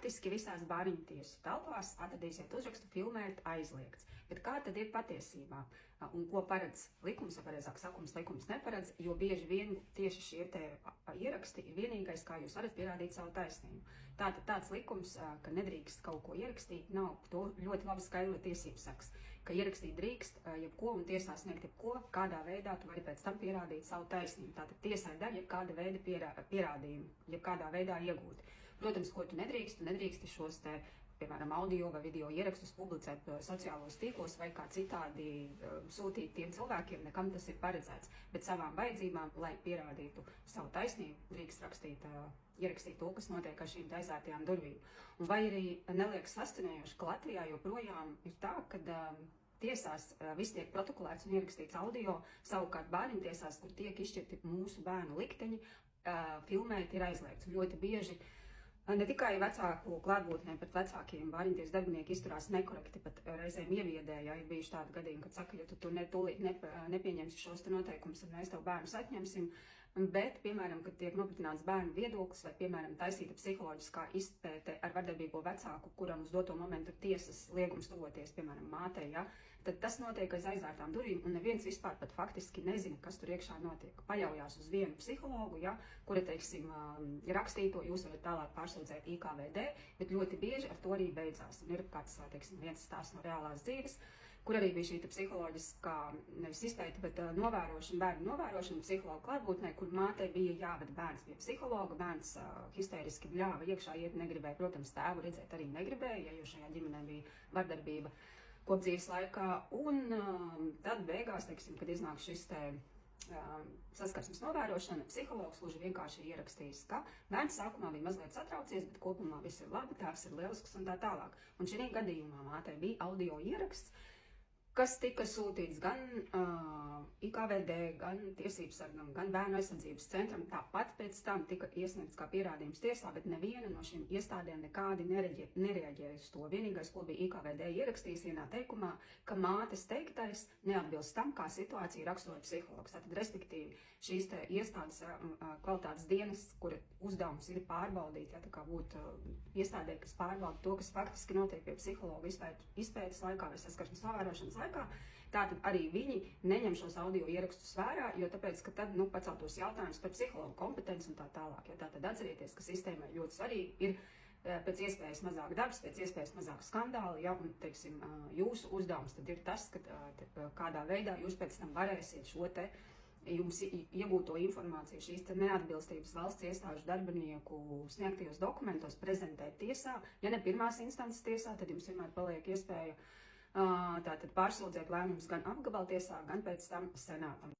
praktiski visās bāriņu tiesu telpās atradīsiet uzrakstu filmēt aizliegts. Bet kā tad ir patiesībā? Un ko paredz likums, vai pareizāk sakums, likums neparedz, jo bieži vien tieši šie te ieraksti ir vienīgais, kā jūs varat pierādīt savu taisnību. Tātad tāds likums, ka nedrīkst kaut ko ierakstīt, nav to ļoti labi skaidro tiesības saks, ka ierakstīt drīkst jebko un tiesā sniegt jebko, kādā veidā tu vari pēc tam pierādīt savu taisnību. Tātad tiesai dar jebkāda veida pierādījumu, jebkādā veidā iegūt. Protams, ko tu nedrīksti šos te, piemēram, audio vai video ierakstus publicēt sociālos tīklos vai kā citādi sūtīt tiem cilvēkiem, nekam tas ir paredzēts. Bet savām vajadzībām, lai pierādītu savu taisnību, drīkst ierakstīt to, kas notiek ar šīm aizvērtajām durvīm. Un vai arī neliekas fascinējoši, ka Latvijā joprojām ir tā, ka tiesās viss tiek protokolēts un ierakstīts audio, savukārt bērntiesās, kur tiek izšķirti mūsu bērnu likteņi, filmēt ir aizliegts. Ļoti bieži ne tikai vecāku klātbūtnē, bet vecākiem bērnties darbinieki izturās nekorekti, pat reizēm ieviedēji, ja ir bijuši tādi gadījumi, kad saka, ja tu tūlīt nepieņemsi šos noteikumus, tad mēs tev bērnus atņemsim. Bet, piemēram, kad tiek nopratināts bērnu viedoklis vai, piemēram, taisīta psiholoģiskā izpēte ar vardarbīgo vecāku, kuram uz doto momentu ir tiesas liegums tuvoties, piemēram, mātei, ja, tad tas notiek aiz aizvērtām durvīm, un neviens vispār pat faktiski nezina, kas tur iekšā notiek. Paļaujās uz vienu psihologu, ja, kura, teiksim, rakstīto, jūs varat tālāk pārsūdzēt IKVD, bet ļoti bieži ar to arī beidzās. Un ir kāds, teiksim, viens stāsts no reālās dzīves, kur arī bija šī psiholoģiskā, nevis izpēta, bet novērošana, bērnu novērošana psihologa klātbūtnē, kur mātei bija jāved bērns pie psihologa, bērns histēriski bļāva iekšā iet, negribēja, protams, tēvu redzēt arī negribēja, jo šajā ģimenē bija vardarbība kopdzīves laikā, un tad beigās, teiksim, kad iznāk šis te saskarsmes novērošana, psihologs gluži vienkārši ir ierakstījis, ka bērns sākumā bija mazliet satraucies, bet kopumā viss ir labi, tēvs ir lielisks un tā tālāk. Un šī gadījumā mātei bija audio ieraksts, kas tika sūtīts gan IKVD, gan tiesības sargam, gan bērnu aizsardzības centram. Tāpat pēc tam tika iesniegts kā pierādījums tiesā, bet neviena no šīm iestādēm nekādi nereaģēja uz to. Vienīgais, ko bija IKVD ierakstījis vienā teikumā, ka mātes teiktais neatbilst tam, kā situācija raksturoja psihologs. Tātad, respektīvi, šīs te iestādes kvalitātes dienas, kura uzdevums ir pārbaudīt, ja tā kā būtu iestādē, kas pārbauda to, kas faktiski notiek pie psihologa izpētes laikā vai saskarsmes novērošanas laikā, tātad arī viņi neņem šos audio ierakstus vērā, jo tāpēc, ka tad, paceltos jautājums par psihologu kompetenci un tā tālāk. Ja tātad atcerieties, ka sistēmai ļoti svarīgi ir pēc iespējas mazāk darbs, pēc iespējas mazāk skandāli, ja, un, teiksim, jūsu uzdevums tad ir tas, ka kādā veidā jūs pēc tam varēsiet šo te jums iegūto informāciju, šīs te neatbilstības valsts iestāžu darbinieku sniegtajos dokumentos prezentēt tiesā. Ja ne pirmās instances tiesā, tad jums vienmēr paliek iespēja tātad pārsūdzēt lēmumus gan apgabaltiesā, gan pēc tam senātam.